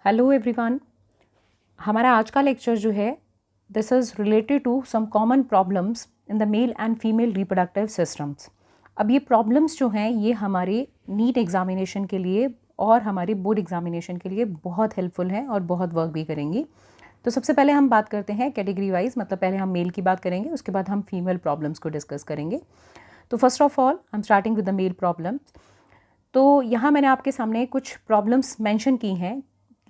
Hello everyone. हमारा आज का लेक्चर जो है this is related to some common problems in the male and female reproductive systems. अब ये प्रॉब्लम्स जो हैं ये हमारे नीट एग्जामिनेशन के लिए और हमारे बोर्ड एग्जामिनेशन के लिए बहुत हेल्पफुल हैं और बहुत वर्क भी करेंगी। तो सबसे पहले हम बात करते हैं कैटेगरी वाइज, मतलब पहले हम मेल की बात करेंगे, उसके बाद हम फीमेल प्रॉब्लम्स को डिस्कस करेंगे। तो first of all I am starting with the male problems. तो यहाँ मैंने आपके सामने कुछ प्रॉब्लम्स मेंशन की हैं।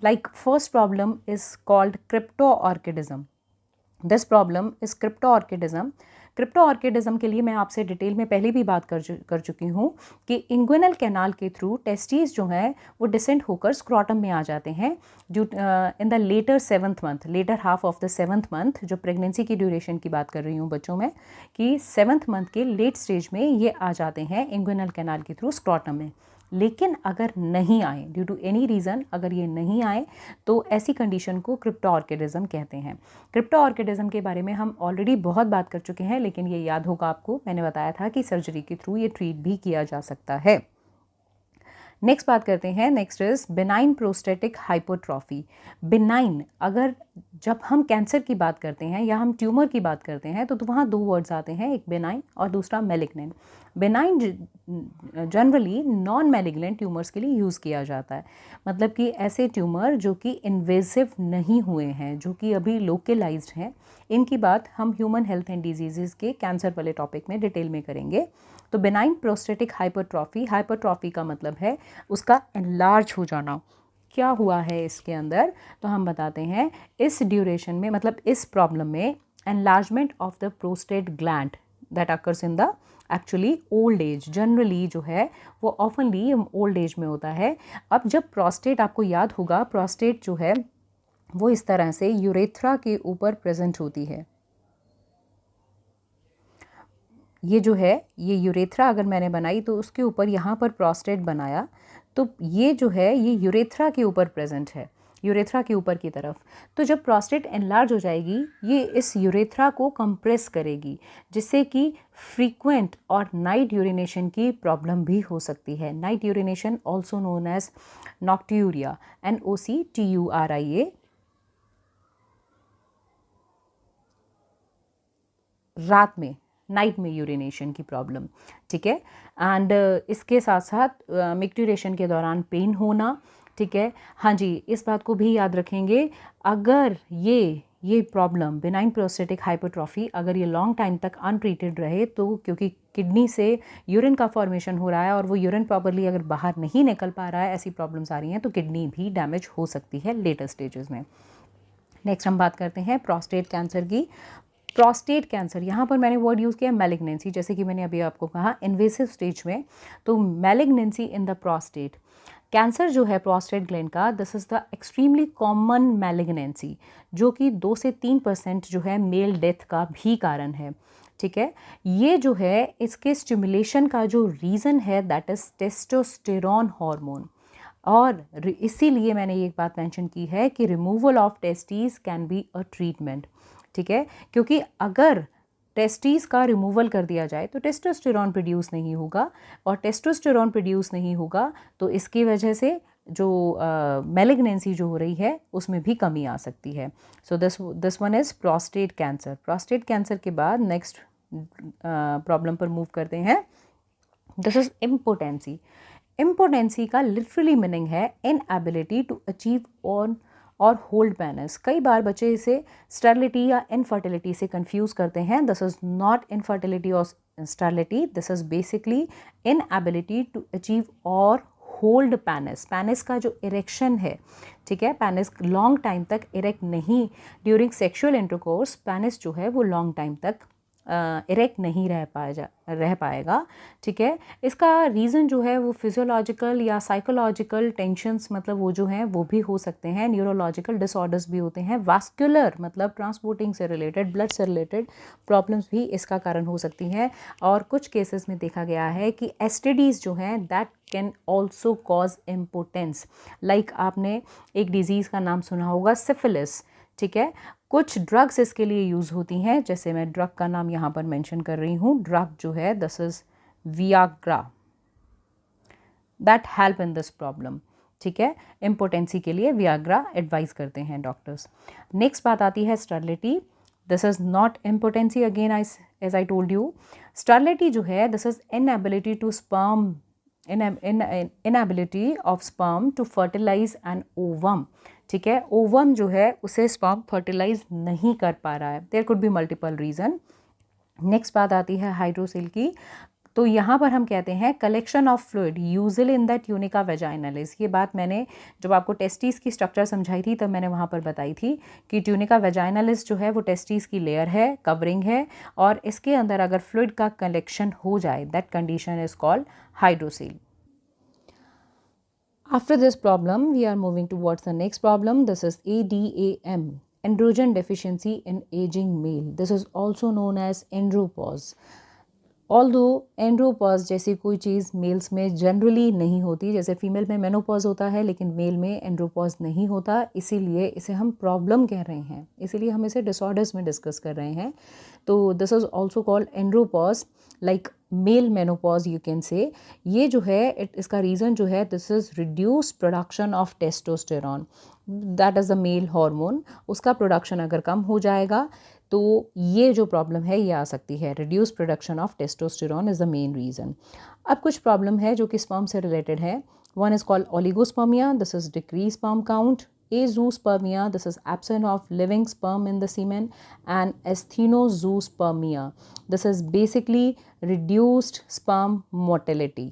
Like first problem is called cryptorchidism. This problem is cryptorchidism. क्रिप्टोऑर्किडिज्म के लिए मैं आपसे डिटेल में पहले भी बात कर चुकी हूँ कि इंग्विनल कैनाल के थ्रू टेस्टिस जो हैं वो डिसेंट होकर स्क्रॉटम में आ जाते हैं जो in the later 7th month, later half of the 7th month, जो प्रेगनेंसी की ड्यूरेशन की बात कर रही हूँ बच्चों में, कि 7th मंथ के लेट स्टेज में ये आ जाते हैं इंग्विनल कैनाल के थ्रू स्क्रॉटम में। लेकिन अगर नहीं आए, ड्यू टू एनी रीज़न अगर ये नहीं आए, तो ऐसी कंडीशन को क्रिप्टोऑर्किडिज्म कहते हैं। क्रिप्टोऑर्किडिज्म के बारे में हम ऑलरेडी बहुत बात कर चुके हैं, लेकिन ये याद होगा आपको, मैंने बताया था कि सर्जरी के थ्रू ये ट्रीट भी किया जा सकता है। नेक्स्ट बात करते हैं, next is benign prostatic hypotrophy. Benign, अगर जब हम कैंसर की बात करते हैं या हम ट्यूमर की बात करते हैं तो वहाँ दो वर्ड्स आते हैं, एक बिनाइन और दूसरा malignant. Benign generally non malignant tumours के लिए यूज़ किया जाता है, मतलब कि ऐसे ट्यूमर जो कि इन्वेसिव नहीं हुए हैं, जो कि अभी लोकलाइज्ड हैं। इनकी बात हम ह्यूमन हेल्थ एंड डिजीज़ के कैंसर वाले टॉपिक में डिटेल में करेंगे। तो बिनाइन प्रोस्टेटिक हाइपरट्रॉफी, हाइपरट्रॉफी का मतलब है उसका एनलार्ज हो जाना। क्या हुआ है इसके अंदर, तो हम बताते हैं इस ड्यूरेशन में, मतलब इस प्रॉब्लम में enlargement of the prostate gland that occurs in the actually old age. Generally जो है वो ऑफनली ओल्ड एज में होता है। अब जब प्रोस्टेट, आपको याद होगा प्रोस्टेट जो है वो इस तरह से यूरेथ्रा के ऊपर प्रेजेंट होती है। ये जो है ये यूरेथ्रा अगर मैंने बनाई तो उसके ऊपर यहाँ पर प्रोस्टेट बनाया, तो ये जो है ये यूरेथ्रा के ऊपर प्रेजेंट है, यूरेथ्रा के ऊपर की तरफ। तो जब प्रोस्टेट एनलार्ज हो जाएगी ये इस यूरेथ्रा को कंप्रेस करेगी, जिससे कि फ्रीक्वेंट और नाइट यूरिनेशन की प्रॉब्लम भी हो सकती है। Night urination also known as nocturia, NOCTURIA। रात में, नाइट में यूरिनेशन की प्रॉब्लम, ठीक है। एंड इसके साथ साथ मिक्ट्यूरेशन के दौरान पेन होना, ठीक है। हाँ जी, इस बात को भी याद रखेंगे, अगर ये प्रॉब्लम बिनाइन प्रोस्टेटिक हाइपरट्रॉफी अगर ये लॉन्ग टाइम तक अनट्रीटेड रहे, तो क्योंकि किडनी से यूरिन का फॉर्मेशन हो रहा है और वो यूरिन प्रॉपरली अगर बाहर नहीं निकल पा रहा है, ऐसी प्रॉब्लम्स आ रही हैं, तो किडनी भी डैमेज हो सकती है लेटर स्टेजेस में। नेक्स्ट हम बात करते हैं प्रोस्टेट कैंसर की। प्रोस्टेट कैंसर, यहाँ पर मैंने वर्ड यूज़ किया मैलिग्नेंसी, जैसे कि मैंने अभी आपको कहा इन्वेसिव स्टेज में, तो malignancy in the prostate cancer जो है प्रोस्टेट ग्लैंड का, this is the extremely common malignancy, जो कि 2 से 3% जो है मेल डेथ का भी कारण है, ठीक है। ये जो है इसके स्टिमुलेशन का जो रीज़न है दैट इज़ टेस्टोस्टेरोन हार्मोन। और इसीलिए मैंने ये एक बात मेंशन की है कि removal of testes can be a treatment, ठीक है। क्योंकि अगर टेस्टीज का रिमूवल कर दिया जाए तो टेस्टोस्टेरोन प्रोड्यूस नहीं होगा, और टेस्टोस्टेरोन प्रोड्यूस नहीं होगा तो इसकी वजह से जो मैलिग्नेंसी जो हो रही है उसमें भी कमी आ सकती है। So this one is prostate cancer. Prostate cancer के बाद नेक्स्ट प्रॉब्लम पर मूव करते हैं। This is impotency. इम्पोटेंसी का लिटरली मीनिंग है इनएबिलिटी टू अचीव ऑन और होल्ड पेनिस। कई बार बच्चे इसे स्टेरिलिटी या इनफर्टिलिटी से कंफ्यूज करते हैं। This is not infertility or sterility, this is basically inability to achieve और होल्ड पेनिस। पेनिस का जो इरेक्शन है, ठीक है, पेनिस लॉन्ग टाइम तक इरेक्ट नहीं, ड्यूरिंग सेक्सुअल इंटरकोर्स पेनिस जो है वो लॉन्ग टाइम तक इरेक्ट नहीं रह पाएगा, ठीक है। इसका रीज़न जो है वो फिजियोलॉजिकल या साइकोलॉजिकल टेंशन्स, मतलब वो जो हैं वो भी हो सकते हैं, न्यूरोलॉजिकल डिसऑर्डर्स भी होते हैं, वास्कुलर मतलब ट्रांसपोर्टिंग से रिलेटेड, ब्लड से रिलेटेड प्रॉब्लम्स भी इसका कारण हो सकती हैं। और कुछ केसेस में देखा गया है कि एसटीडीज़ जो हैं that can also cause impotence. Like आपने एक डिजीज़ का नाम सुना होगा सिफिलिस, ठीक है। कुछ ड्रग्स इसके लिए यूज़ होती हैं, जैसे मैं ड्रग का नाम यहाँ पर मेंशन कर रही हूँ। ड्रग जो है this is Viagra that help in this problem, ठीक है, इम्पोटेंसी के लिए वियाग्रा एडवाइस करते हैं डॉक्टर्स। नेक्स्ट बात आती है sterility. This is not impotency again, as I told you. Sterility जो है this is inability to sperm inability of sperm to fertilize an ovum, ठीक है, ओवम जो है उसे स्पर्म फर्टिलाइज नहीं कर पा रहा है। There could be multiple reason. Next बात आती है हाइड्रोसिल की। तो यहाँ पर हम कहते हैं collection of fluid usually in the tunica vaginalis. ये बात मैंने जब आपको टेस्टिस की स्ट्रक्चर समझाई थी तब मैंने वहाँ पर बताई थी कि ट्यूनिका वेजाइनलिस जो है वो टेस्टिस की लेयर है, कवरिंग है, और इसके अंदर अगर फ्लूइड का कलेक्शन हो जाए that condition is called hydrocele. After this problem, we are moving towards the next problem. This is ADAM, androgen deficiency in aging male. This is also known as andropause. Although andropause जैसी कोई चीज़ mails में generally नहीं होती, जैसे female में menopause होता है लेकिन मेल में एंड्रोपॉज नहीं होता, इसीलिए इसे हम प्रॉब्लम कह रहे हैं, इसीलिए हम इसे डिसऑर्डर्स में डिस्कस कर रहे हैं। तो this is also called andropause, like male menopause you can say. ये जो है इसका रीज़न जो है this is reduce production of testosterone, that is the male hormone. उसका प्रोडक्शन अगर कम हो जाएगा तो ये जो प्रॉब्लम है ये आ सकती है। Reduce production of testosterone is the main reason. अब कुछ प्रॉब्लम है जो कि स्पर्म से रिलेटेड है। One is called oligospermia, this is decrease sperm count. Azoospermia, this is absence of living sperm in the semen. And asthenozoospermia, this is basically reduced sperm motility.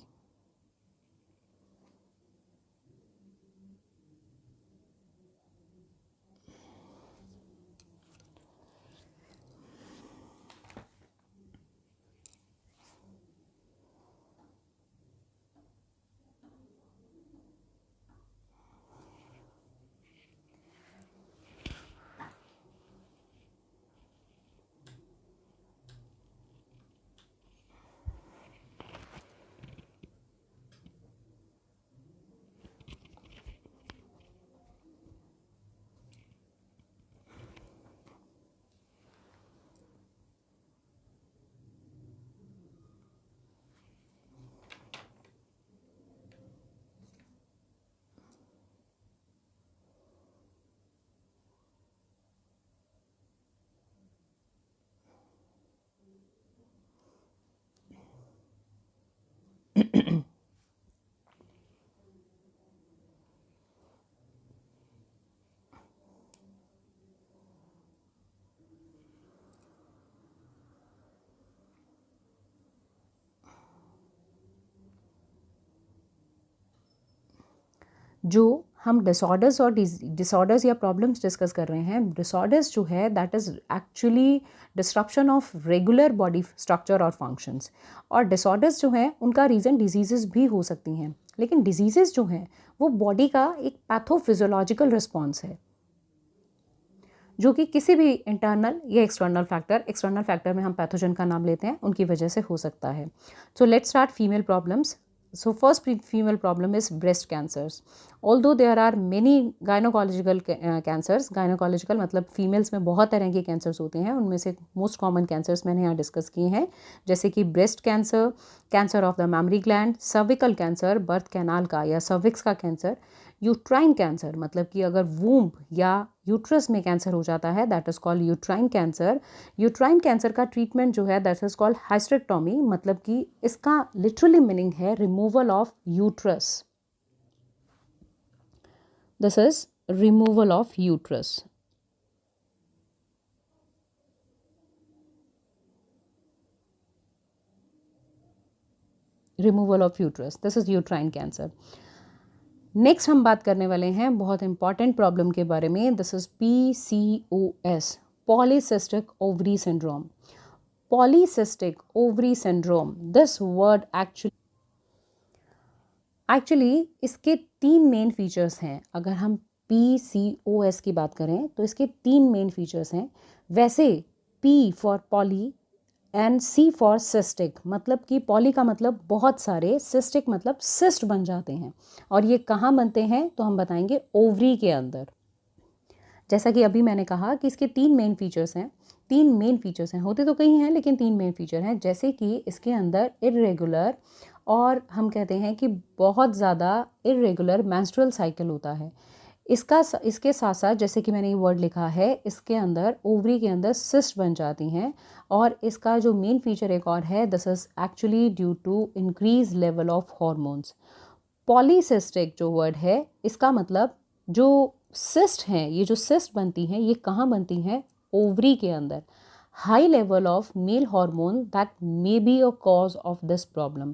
जो हम disorders और disorders या problems discuss कर रहे हैं, disorders जो है that is actually disruption of regular body structure और फंक्शंस। और डिसऑर्डर्स जो हैं उनका रीज़न डिजीज़ेस भी हो सकती हैं, लेकिन डिजीज़ेस जो हैं वो बॉडी का एक पैथोफिजियोलॉजिकल रिस्पॉन्स है जो कि किसी भी इंटरनल या एक्सटर्नल फैक्टर में हम पैथोजन का नाम लेते हैं उनकी वजह से हो सकता है। So let's start female problems. So first female problem is breast cancers. Although there are many gynecological cancers, gynecological मतलब फीमेल्स में बहुत तरह के कैंसर्स होते हैं, उनमें से मोस्ट कॉमन कैंसर्स मैंने यहाँ डिस्कस किए हैं, जैसे कि breast cancer, cancer of the mammary gland, cervical cancer birth canal का या सर्विक्स का कैंसर, यूट्राइन कैंसर मतलब कि अगर वूम्ब या यूट्रस में कैंसर हो जाता है that is called uterine cancer. Uterine cancer का ट्रीटमेंट जो है दैट इज़ कॉल्ड हाइस्टेरेक्टोमी, मतलब कि इसका लिटरली मीनिंग है removal of uterus. This is removal of uterus. Removal of uterus, this is uterine cancer. Next हम बात करने वाले हैं बहुत इंपॉर्टेंट प्रॉब्लम के बारे में। This is PCOS, polycystic ovary syndrome. Polycystic ovary syndrome, this word actually इसके 3 मेन फीचर्स हैं। अगर हम PCOS की बात करें तो इसके 3 मेन फीचर्स हैं। वैसे P for poly and C for cystic, मतलब कि पॉली का मतलब बहुत सारे, सिस्टिक मतलब सिस्ट बन जाते हैं। और ये कहाँ बनते हैं तो हम बताएंगे ओवरी के अंदर। जैसा कि अभी मैंने कहा कि इसके 3 मेन फीचर्स हैं। 3 मेन फीचर्स हैं, होते तो कई हैं लेकिन 3 मेन फीचर हैं, जैसे कि इसके अंदर इरेगुलर और हम कहते हैं कि बहुत ज़्यादा इरेगुलर मेंस्ट्रुअल साइकिल होता है। इसके साथ साथ जैसे कि मैंने ये वर्ड लिखा है, इसके अंदर ओवरी के अंदर सिस्ट बन जाती हैं, और इसका जो मेन फीचर एक और है, this is actually due to increase level of hormones. Polycystic जो वर्ड है, इसका मतलब जो सिस्ट हैं, ये जो सिस्ट बनती हैं, ये कहाँ बनती हैं? ओवरी के अंदर। High level of male hormone that may be a cause of this problem.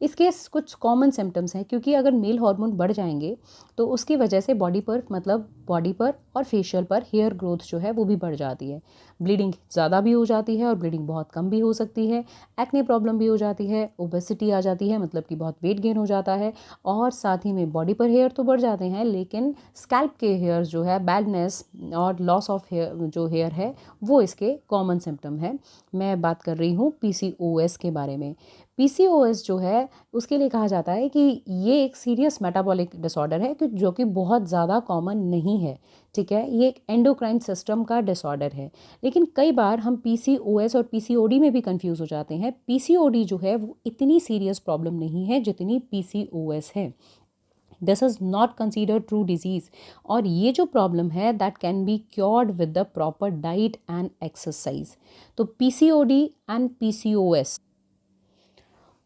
इसके कुछ कॉमन सिम्टम्स हैं, क्योंकि अगर मेल हार्मोन बढ़ जाएंगे तो उसकी वजह से बॉडी पर और फेशियल पर हेयर ग्रोथ जो है वो भी बढ़ जाती है। ब्लीडिंग ज़्यादा भी हो जाती है और ब्लीडिंग बहुत कम भी हो सकती है। एक्ने प्रॉब्लम भी हो जाती है, ओबेसिटी आ जाती है, मतलब कि बहुत वेट गेन हो जाता है, और साथ ही में बॉडी पर हेयर तो बढ़ जाते हैं, लेकिन स्कैल्प के हेयर्स जो है, बैडनेस और लॉस ऑफ हेयर जो हेयर है, वो इसके कॉमन सिम्टम है। मैं बात कर रही हूँ PCOS के बारे में। PCOS जो है उसके लिए कहा जाता है कि ये एक सीरियस मेटाबॉलिक डिसऑर्डर है, जो कि बहुत ज़्यादा कॉमन नहीं है, ठीक है। ये एक एंडोक्राइन सिस्टम का डिसऑर्डर है, लेकिन कई बार हम PCOS और PCOD में भी कंफ्यूज हो जाते हैं। PCOD जो है वो इतनी सीरियस प्रॉब्लम नहीं है जितनी PCOS है। This is not considered true disease, और ये जो प्रॉब्लम है that can be cured with the proper diet and exercise. तो PCOD एंड PCOS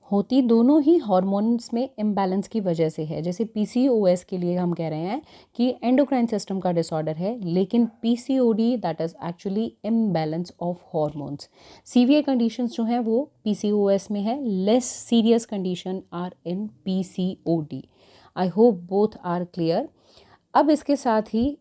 होती दोनों ही हार्मोन्स में इम्बैलेंस की वजह से है। जैसे PCOS के लिए हम कह रहे हैं कि एंडोक्राइन सिस्टम का डिसऑर्डर है, लेकिन PCOD that is actually imbalance of hormones. Severe conditions जो हैं वो PCOS में है, less serious condition are in PCOD। I hope both are clear. अब इसके साथ ही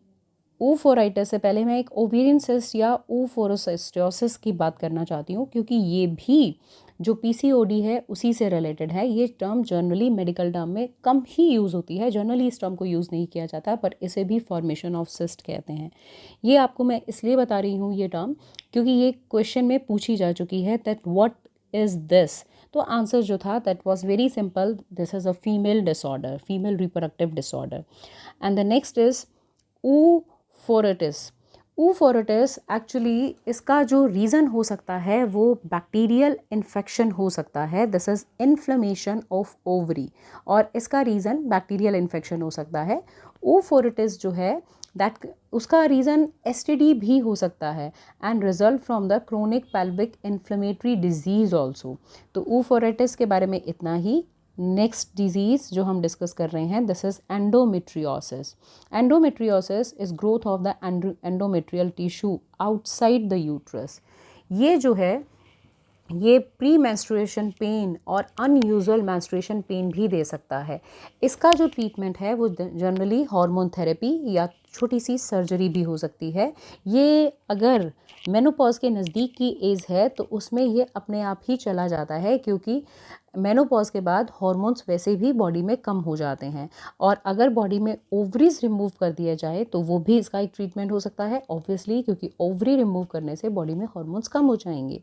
ओफोराइटिस से पहले मैं एक ओवेरियन सिस्ट या ओफोरोसिस्टोसिस की बात करना चाहती हूँ, क्योंकि ये भी जो PCOD है उसी से रिलेटेड है। ये टर्म जनरली मेडिकल टर्म में कम ही यूज़ होती है, जनरली इस टर्म को यूज़ नहीं किया जाता, पर इसे भी फॉर्मेशन ऑफ सिस्ट कहते हैं। ये आपको मैं इसलिए बता रही हूँ ये टर्म, क्योंकि ये क्वेश्चन में पूछी जा चुकी है दैट व्हाट इज़ दिस। तो आंसर जो था that was very simple, this is a female disorder, female reproductive disorder. And the next is oophoritis. Oophoritis actually इसका जो रीज़न हो सकता है वो बैक्टीरियल इन्फेक्शन हो सकता है। This is inflammation of ovary, और इसका रीज़न बैक्टीरियल इन्फेक्शन हो सकता है। ऊफोरेटिस जो है दैट उसका रीज़न STD भी हो सकता है, and result from the chronic pelvic inflammatory disease also. तो ऊफोरेटिस के बारे में इतना ही। नेक्स्ट डिजीज़ जो हम डिस्कस कर रहे हैं, this is endometriosis. Endometriosis is growth of the endometrial tissue outside the uterus. ये जो है ये प्री मेंस्ट्रुएशन पेन और अनयूजुअल मेंस्ट्रुएशन पेन भी दे सकता है। इसका जो ट्रीटमेंट है वो जनरली हार्मोन थेरेपी या छोटी सी सर्जरी भी हो सकती है। ये अगर मेनोपॉज के नज़दीक की एज है तो उसमें ये अपने आप ही चला जाता है, क्योंकि मेनोपॉज के बाद हार्मोन्स वैसे भी बॉडी में कम हो जाते हैं, और अगर बॉडी में ओवरीज रिमूव कर दिया जाए तो वो भी इसका एक ट्रीटमेंट हो सकता है, ऑब्वियसली, क्योंकि ओवरी रिमूव करने से बॉडी में हार्मोन्स कम हो जाएंगे,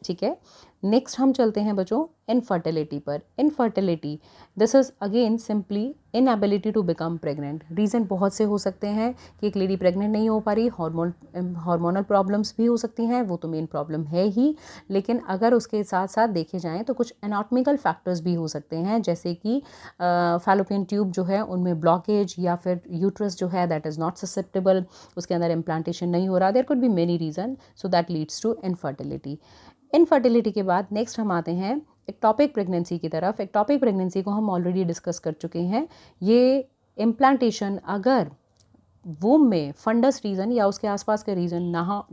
ठीक है। नेक्स्ट हम चलते हैं बच्चों इनफर्टिलिटी पर। Infertility, this is again simply inability to become pregnant. Reason बहुत से हो सकते हैं कि एक लेडी प्रेग्नेंट नहीं हो पा रही, हार्मोनल प्रॉब्लम्स भी हो सकती हैं, वो तो मेन प्रॉब्लम है ही, लेकिन अगर उसके साथ साथ देखे जाएँ तो कुछ एनाटॉमिकल फैक्टर्स भी हो सकते हैं, जैसे कि फैलोपियन ट्यूब जो है उनमें ब्लॉकेज, या फिर यूट्रस जो है दैट इज़ नॉट ससेप्टेबल, उसके अंदर इम्प्लांटेशन नहीं हो रहा। There could be many reason, so that leads to infertility. Infertility के बाद नेक्स्ट हम आते हैं एक्टोपिक प्रेगनेंसी की तरफ। एक्टोपिक प्रेगनेंसी को हम ऑलरेडी डिस्कस कर चुके हैं। ये इम्प्लांटेशन अगर वूम में फंडस रीजन या उसके आसपास के रीजन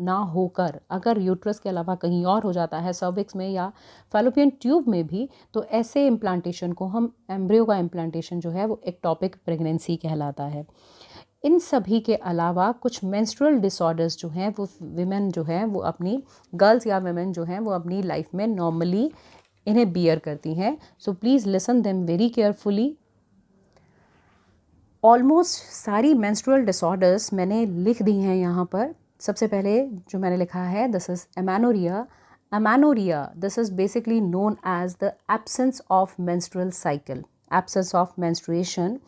ना होकर अगर यूट्रस के अलावा कहीं और हो जाता है, सर्विक्स में या फैलोपियन ट्यूब में भी, तो ऐसे इम्प्लांटेशन को हम एम्ब्रियो का इम्प्लांटेशन जो है वो एक्टोपिक प्रेगनेंसी कहलाता है। इन सभी के अलावा कुछ मेंस्ट्रुअल डिसऑर्डर्स जो हैं वो विमेन जो हैं वो अपनी गर्ल्स या विमेन जो हैं वो अपनी लाइफ में नॉर्मली इन्हें बियर करती हैं। So please listen them very carefully. Almost सारी मेंस्ट्रुअल डिसऑर्डर्स मैंने लिख दी हैं यहाँ पर। सबसे पहले जो मैंने लिखा है, this is amenorrhoea. Amenorrhoea, this is basically known as the absence of menstrual cycle, absence of menstruation.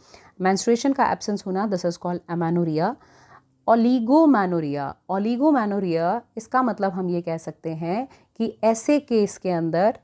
Menstruation का एब्सेंस होना, this is called amenorrhoea. Oligomenorrhoea, oligomenorrhoea इसका मतलब हम ये कह सकते हैं कि ऐसे केस के अंदर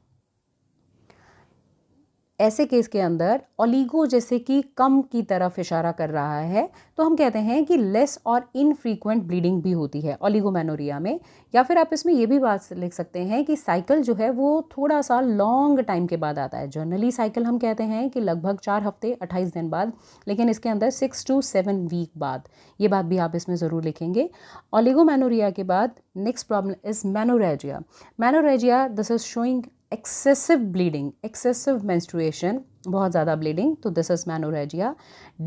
ऐसे केस के अंदर ओलिगो जैसे कि कम की तरफ इशारा कर रहा है, तो हम कहते हैं कि लेस और इनफ्रीक्वेंट ब्लीडिंग भी होती है ओलिगोमेनोरिया में। या फिर आप इसमें ये भी बात लिख सकते हैं कि साइकिल जो है वो थोड़ा सा लॉन्ग टाइम के बाद आता है। जनरली साइकिल हम कहते हैं कि लगभग 4 हफ्ते 28 दिन बाद, लेकिन इसके अंदर 6 to 7 वीक बाद। ये बात भी आप इसमें ज़रूर लिखेंगे। ओलिगोमेनोरिया के बाद next problem is menorrhagia. Menorrhagia this is showing excessive bleeding, excessive menstruation, बहुत ज़्यादा ब्लीडिंग, तो दिस इज मेनोरेजिया।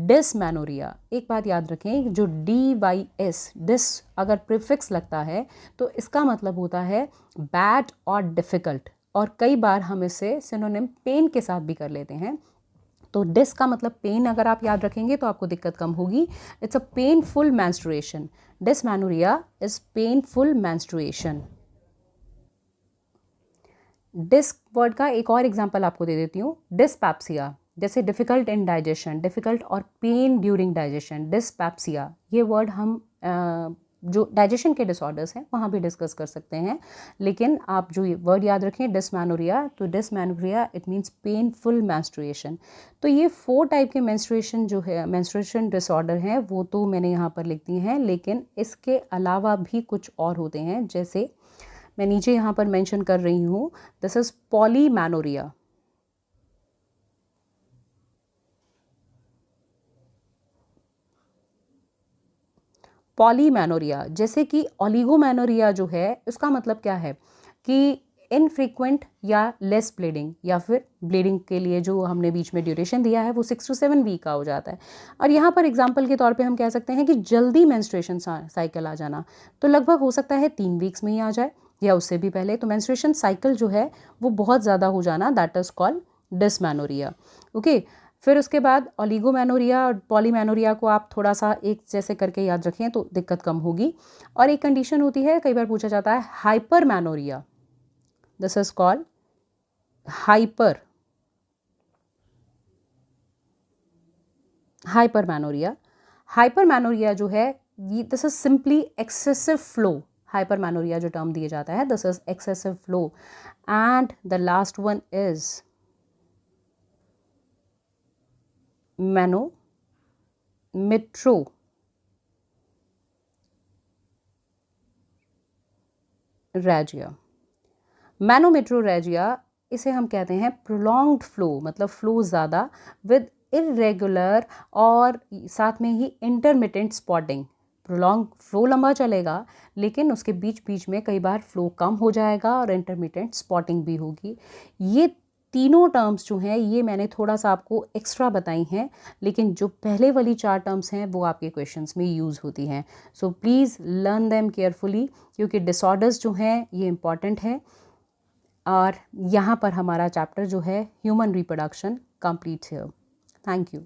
डिसमेनोरिया, एक बात याद रखें, जो DYS डिस अगर प्रीफिक्स लगता है तो इसका मतलब होता है बैड और डिफ़िकल्ट, और कई बार हम इसे सिनोनिम पेन के साथ भी कर लेते हैं। तो डिस का मतलब पेन, अगर आप याद रखेंगे तो आपको दिक्कत कम होगी। It's a painful menstruation. Dysmenorrhoea is painful menstruation. Dys word का एक और एग्जांपल आपको दे देती हूँ, डिस्पैप्सिया, जैसे डिफ़िकल्ट इन डाइजेशन, डिफ़िकल्ट और पेन ड्यूरिंग डाइजेशन, डिस्पैप्सिया। ये वर्ड हम जो डाइजेशन के डिसऑर्डर्स हैं वहाँ भी डिस्कस कर सकते हैं, लेकिन आप जो वर्ड याद रखें डिसमेनोरिया, तो dysmenorrhoea it means painful menstruation. तो ये 4 टाइप के मेंस्ट्रुएशन जो है, मेंस्ट्रुएशन डिसऑर्डर हैं, वो तो मैंने यहाँ पर लिख दी हैं, लेकिन इसके अलावा भी कुछ और होते हैं, जैसे मैं नीचे यहाँ पर मेंशन कर रही हूँ, दिस इज पॉलीमेनोरिया। पॉलीमेनोरिया, जैसे कि ओलिगोमेनोरिया जो है उसका मतलब क्या है कि इनफ्रीक्वेंट या लेस ब्लीडिंग, या फिर ब्लीडिंग के लिए जो हमने बीच में ड्यूरेशन दिया है वो 6 to 7 वीक का हो जाता है। और यहाँ पर एग्जांपल के तौर पे हम कह सकते हैं कि जल्दी मेंस्ट्रुएशन साइकिल आ जाना, तो लगभग हो सकता है 3 वीक्स में ही आ जाए या उससे भी पहले। तो मेंस्ट्रुएशन साइकिल जो है वो बहुत ज़्यादा हो जाना, that is called dysmenorrhoea. Okay, फिर उसके बाद ओलिगोमेनोरिया और पॉलीमेनोरिया को आप थोड़ा सा एक जैसे करके याद रखें तो दिक्कत कम होगी। और एक कंडीशन होती है, कई बार पूछा जाता है, hypermenorrhea. This is called hypermenorrhea. Hypermenorrhea जो है ये this is simply excessive flow. Hypermenorrhea जो टर्म दिया जाता है, this is excessive flow. And the last one is menometrorrhagia. Menometrorrhagia, इसे हम कहते हैं प्रोलॉन्ग्ड फ्लो, मतलब फ्लो ज़्यादा विद इरेगुलर और साथ में ही इंटरमिटेंट स्पॉटिंग। प्रोलॉन्ग फ्लो लंबा चलेगा, लेकिन उसके बीच बीच में कई बार फ्लो कम हो जाएगा और इंटरमिटेंट स्पॉटिंग भी होगी। ये तीनों टर्म्स जो हैं ये मैंने थोड़ा सा आपको एक्स्ट्रा बताई हैं, लेकिन जो पहले वाली 4 टर्म्स हैं वो आपके क्वेश्चंस में यूज़ होती हैं। So please learn them carefully, क्योंकि डिसऑर्डर्स जो हैं ये इंपॉर्टेंट है। और यहाँ पर हमारा चैप्टर जो है ह्यूमन रिप्रोडक्शन कंप्लीट है। Thank you.